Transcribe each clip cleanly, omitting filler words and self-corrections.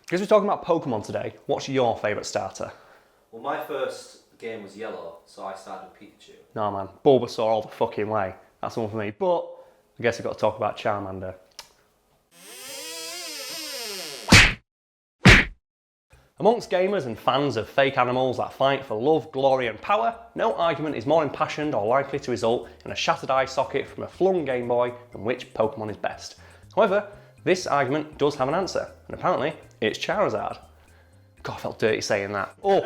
Because we're talking about Pokemon today, what's your favourite starter? Well, my first game was yellow, so I started with Pikachu. No man, Bulbasaur all the fucking way. That's the one for me. But I guess I've got to talk about Charmander. Amongst gamers and fans of fake animals that fight for love, glory and power, no argument is more impassioned or likely to result in a shattered eye socket from a flung Game Boy than which Pokemon is best. However, this argument does have an answer, and apparently it's Charizard. God, I felt dirty saying that. Oh,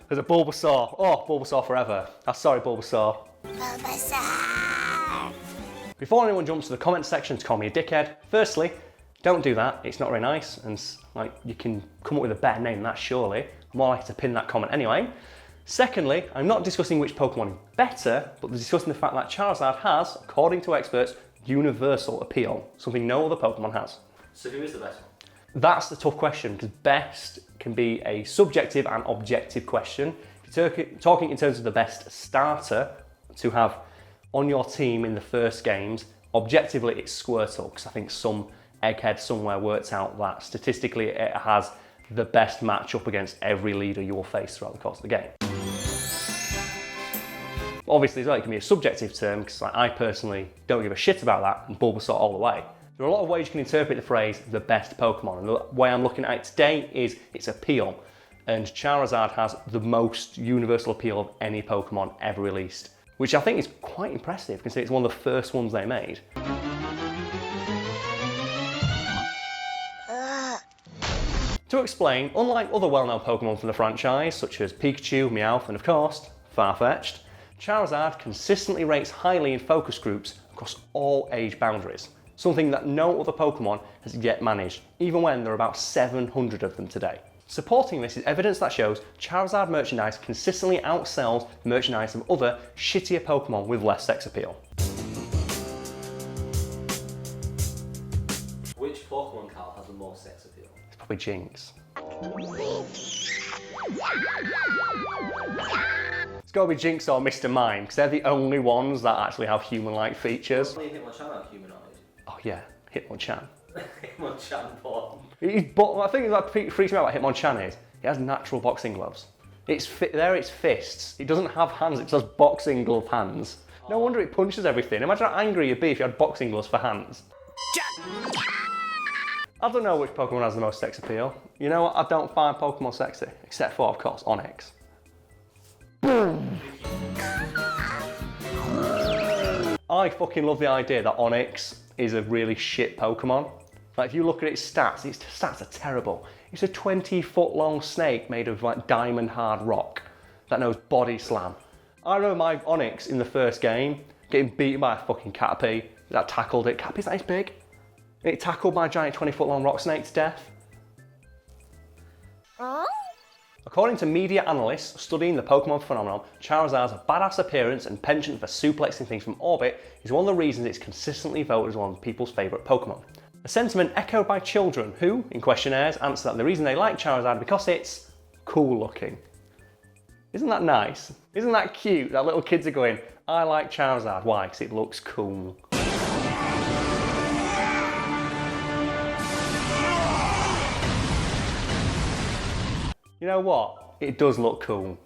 there's a Bulbasaur. Oh, Bulbasaur forever. Sorry, Bulbasaur. Bulbasaur! Before anyone jumps to the comment section to call me a dickhead, firstly, don't do that. It's not very nice, and like you can come up with a better name than that, surely. I'm more likely to pin that comment anyway. Secondly, I'm not discussing which Pokemon is better, but discussing the fact that Charizard has, according to experts, universal appeal, something no other Pokemon has. So who is the best one? That's the tough question, because best can be a subjective and objective question. If you're talking in terms of the best starter to have on your team in the first games, objectively it's Squirtle, because I think some egghead somewhere worked out that statistically it has the best matchup against every leader you will face throughout the course of the game. Obviously as well, it can be a subjective term, because I personally don't give a shit about that, and Bulbasaur all the way. There are a lot of ways you can interpret the phrase, the best Pokemon, and the way I'm looking at it today is its appeal. And Charizard has the most universal appeal of any Pokemon ever released, which I think is quite impressive, considering it's one of the first ones they made. To explain, unlike other well-known Pokemon from the franchise, such as Pikachu, Meowth, and of course, Farfetch'd, Charizard consistently rates highly in focus groups across all age boundaries, something that no other Pokemon has yet managed, even when there are about 700 of them today. Supporting this is evidence that shows Charizard merchandise consistently outsells merchandise of other, shittier Pokemon with less sex appeal. Which Pokemon, Karl, has the most sex appeal? It's probably Jinx. It's got to be Jinx or Mr. Mime, because they're the only ones that actually have human-like features. Only Hitmonchan have humanoid. Oh yeah, Hitmonchan. Hitmonchan porn. I think that freaks me out about Hitmonchan is, he has natural boxing gloves. It's fists. It doesn't have hands, it just has boxing glove hands. No wonder it punches everything. Imagine how angry you'd be if you had boxing gloves for hands. I don't know which Pokemon has the most sex appeal. You know what, I don't find Pokemon sexy, except for, of course, Onix. Boom! I fucking love the idea that Onix is a really shit Pokemon. Like if you look at its stats are terrible. It's a 20-foot long snake made of like diamond hard rock that knows body slam. I remember my Onix in the first game getting beaten by a fucking Caterpie that tackled it. Caterpie's that big. It tackled my giant 20-foot long rock snake to death. According to media analysts studying the Pokemon phenomenon, Charizard's badass appearance and penchant for suplexing things from orbit is one of the reasons it's consistently voted as one of people's favourite Pokemon. A sentiment echoed by children who, in questionnaires, answer that the reason they like Charizard because it's cool looking. Isn't that nice? Isn't that cute that little kids are going, I like Charizard. Why? Because it looks cool. You know what? It does look cool.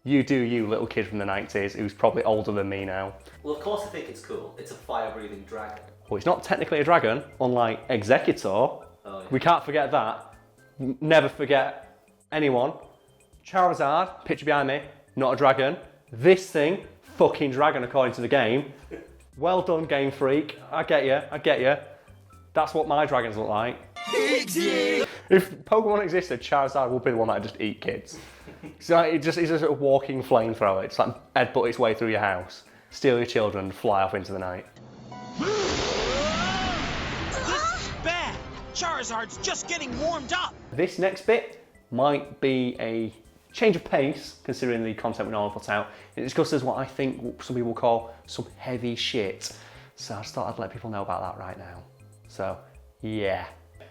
You do you, little kid from the 90s, who's probably older than me now. Well, of course I think it's cool. It's a fire-breathing dragon. Well, it's not technically a dragon, unlike Executor. Oh, yeah. We can't forget that. Never forget anyone. Charizard, picture behind me, not a dragon. This thing, fucking dragon according to the game. Well done, Game Freak. I get you. That's what my dragons look like. If Pokemon existed, Charizard would be the one that would just eat kids. So it's just a walking flamethrower. It's like headbutt its way through your house, steal your children, and fly off into the night. This is bad. Charizard's just getting warmed up. This next bit might be a change of pace, considering the content we normally put out. It discusses what I think some people call some heavy shit. So I just thought I'd let people know about that right now. So, yeah.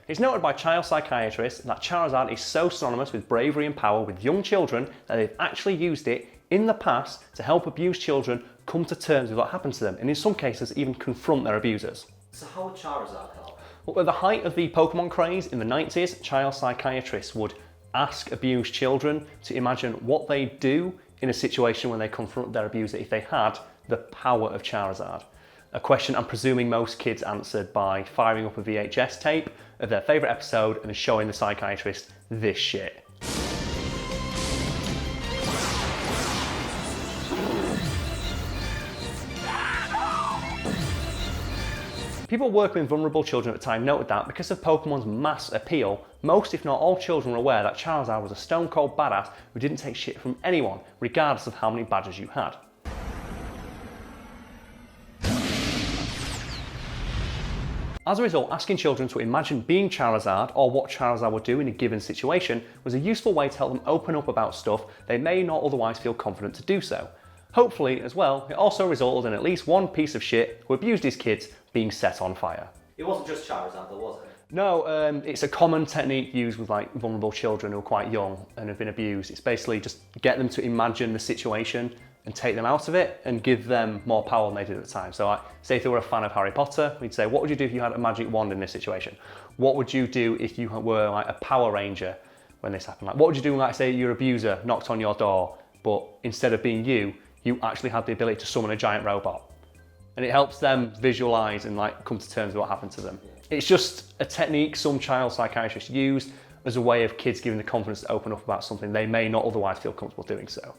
It's noted by child psychiatrists that Charizard is so synonymous with bravery and power with young children that they've actually used it in the past to help abused children come to terms with what happened to them, and in some cases even confront their abusers. So how would Charizard help? Well, at the height of the Pokemon craze in the 90s, child psychiatrists would ask abused children to imagine what they'd do in a situation when they confront their abuser if they had the power of Charizard. A question I'm presuming most kids answered by firing up a VHS tape of their favourite episode and showing the psychiatrist this shit. People working with vulnerable children at the time noted that because of Pokemon's mass appeal, most if not all children were aware that Charizard was a stone cold badass who didn't take shit from anyone, regardless of how many badges you had. As a result, asking children to imagine being Charizard or what Charizard would do in a given situation was a useful way to help them open up about stuff they may not otherwise feel confident to do so. Hopefully, as well, it also resulted in at least one piece of shit who abused his kids being set on fire. It wasn't just Charizard though, was it? No, it's a common technique used with like vulnerable children who are quite young and have been abused. It's basically just get them to imagine the situation and take them out of it and give them more power than they did at the time. So like, say if they were a fan of Harry Potter, we'd say, what would you do if you had a magic wand in this situation? What would you do if you were like a Power Ranger when this happened? Like, what would you do when, like, say your abuser knocked on your door, but instead of being you actually had the ability to summon a giant robot? And it helps them visualize and like come to terms with what happened to them. It's just a technique some child psychiatrists use as a way of kids giving the confidence to open up about something they may not otherwise feel comfortable doing so.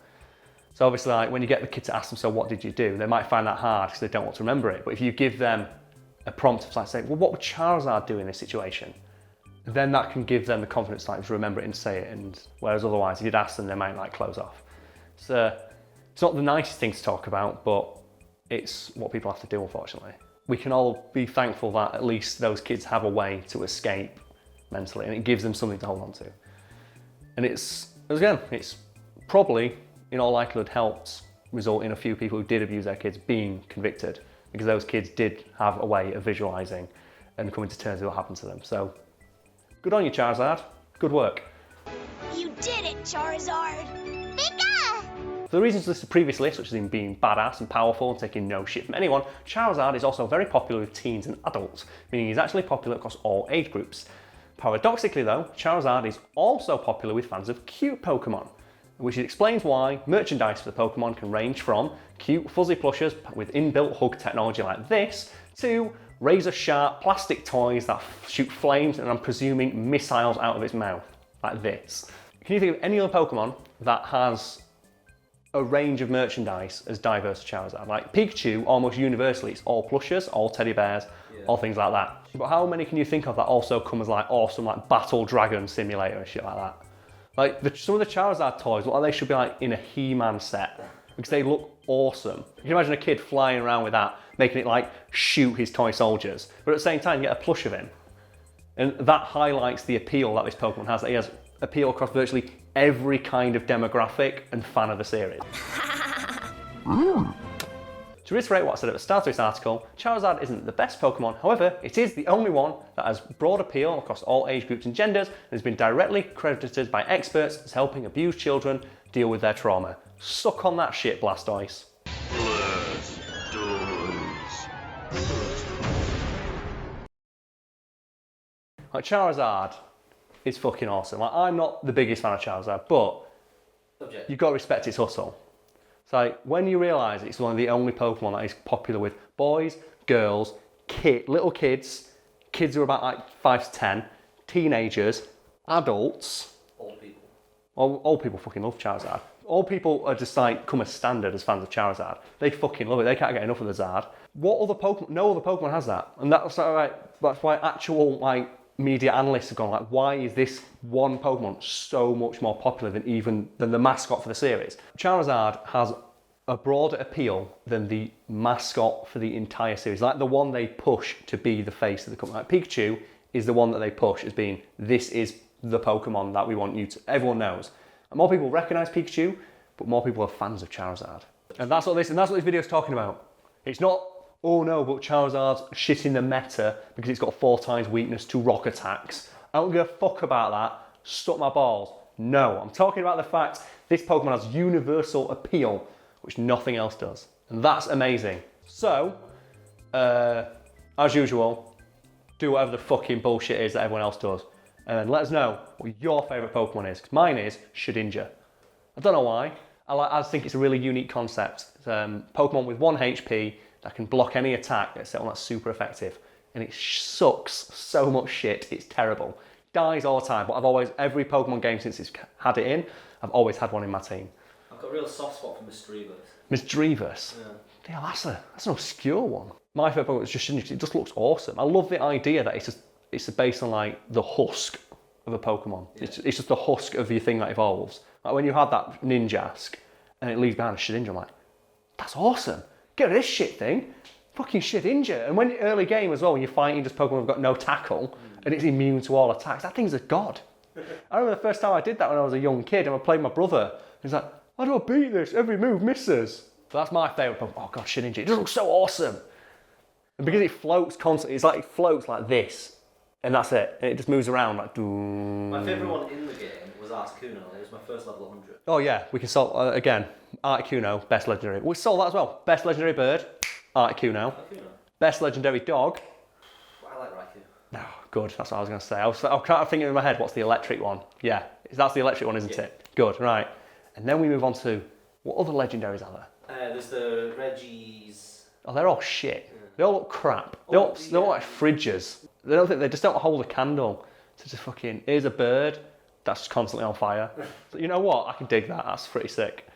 So obviously, like, when you get the kid to ask them, so what did you do? They might find that hard because they don't want to remember it. But if you give them a prompt of like saying, well, what would Charizard do in this situation? Then that can give them the confidence like to remember it and say it. And whereas otherwise, if you'd ask them, they might like close off. So it's not the nicest thing to talk about, but it's what people have to do, unfortunately. We can all be thankful that at least those kids have a way to escape mentally, and it gives them something to hold on to. And it's probably, in all likelihood, helped result in a few people who did abuse their kids being convicted, because those kids did have a way of visualising and coming to terms with what happened to them. So, good on you, Charizard. Good work. You did it, Charizard! Pika! For the reasons listed previously, such as him being badass and powerful and taking no shit from anyone, Charizard is also very popular with teens and adults, meaning he's actually popular across all age groups. Paradoxically though, Charizard is also popular with fans of cute Pokemon, which explains why merchandise for the Pokemon can range from cute fuzzy plushes with inbuilt hug technology like this, to razor-sharp plastic toys that shoot flames and I'm presuming missiles out of its mouth, like this. Can you think of any other Pokemon that has a range of merchandise as diverse as Charizard? Like Pikachu, almost universally, it's all plushes, all teddy bears, all things like that. But how many can you think of that also come as like awesome like Battle Dragon Simulator and shit like that? Like some of the Charizard toys look like they should be like in a He-Man set because they look awesome. You can imagine a kid flying around with that, making it like shoot his toy soldiers. But at the same time, you get a plush of him. And that highlights the appeal that this Pokemon has, that he has appeal across virtually every kind of demographic and fan of the series. To reiterate what I said at the start of this article, Charizard isn't the best Pokemon, however, it is the only one that has broad appeal across all age groups and genders and has been directly credited by experts as helping abused children deal with their trauma. Suck on that shit, Blastoise. Like, Charizard is fucking awesome. Like, I'm not the biggest fan of Charizard, but you've got to respect its hustle. It's like, when you realise it's one of the only Pokemon that is popular with boys, girls, little kids, kids who are about like 5 to 10, teenagers, adults. Old people. Old people fucking love Charizard. Old people are just like, come as standard as fans of Charizard. They fucking love it. They can't get enough of the Zard. What other Pokemon? No other Pokemon has that. And that's why actual like media analysts have gone like, why is this one Pokemon so much more popular than the mascot for the series? Charizard has a broader appeal than the mascot for the entire series, like the one they push to be the face of the company. Like Pikachu is the one that they push as being, this is the Pokemon that we want you to, everyone knows. And more people recognise Pikachu, but more people are fans of Charizard. And that's what this video is talking about. It's not, oh no, but Charizard's shitting the meta because it's got 4 times weakness to rock attacks. I don't give a fuck about that. Suck my balls. No, I'm talking about the fact this Pokemon has universal appeal, which nothing else does. And that's amazing. So, as usual, do whatever the fucking bullshit is that everyone else does. And then let us know what your favourite Pokemon is. 'Cause mine is Shedinja. I don't know why. I just think it's a really unique concept. It's, Pokemon with 1 HP that can block any attack that's super effective. And it sucks so much shit, it's terrible. Dies all the time, but every Pokemon game since it's had it in, I've always had one in my team. I've got a real soft spot for Misdreavus. Misdreavus? Yeah. Yeah, that's an obscure one. My favourite Pokemon is just Shedinja. It just looks awesome. I love the idea that it's based on like the husk of a Pokemon. Yeah. It's just the husk of your thing that evolves. Like when you had that Ninjask and it leaves behind a Shedinja, I'm like, that's awesome. Get rid of this shit thing. Fucking Shedinja. And when early game as well, when you're fighting just Pokemon who've got no tackle and it's immune to all attacks, that thing's a god. I remember the first time I did that when I was a young kid and I played my brother. He's like, how do I beat this? Every move misses. So that's my favourite Pokemon. Oh god, Shedinja. It just looks so awesome. And because it floats constantly, it floats like this. And that's it. And it just moves around like... My favourite one in the game was Articuno. It was my first level 100. Oh yeah, we can solve, again, Articuno, best legendary. We solved that as well. Best legendary bird, Articuno. Best legendary dog. I like Raikou. No, good, that's what I was going to say. I was trying to think in my head, what's the electric one? Yeah, that's the electric one, isn't it? Good, right. And then we move on to, what other legendaries are there? There's the Reggies. Oh, they're all shit. They all look crap. They all look like fridges. They just don't hold a candle. So just fucking, here's a bird that's just constantly on fire. So you know what? I can dig that. That's pretty sick.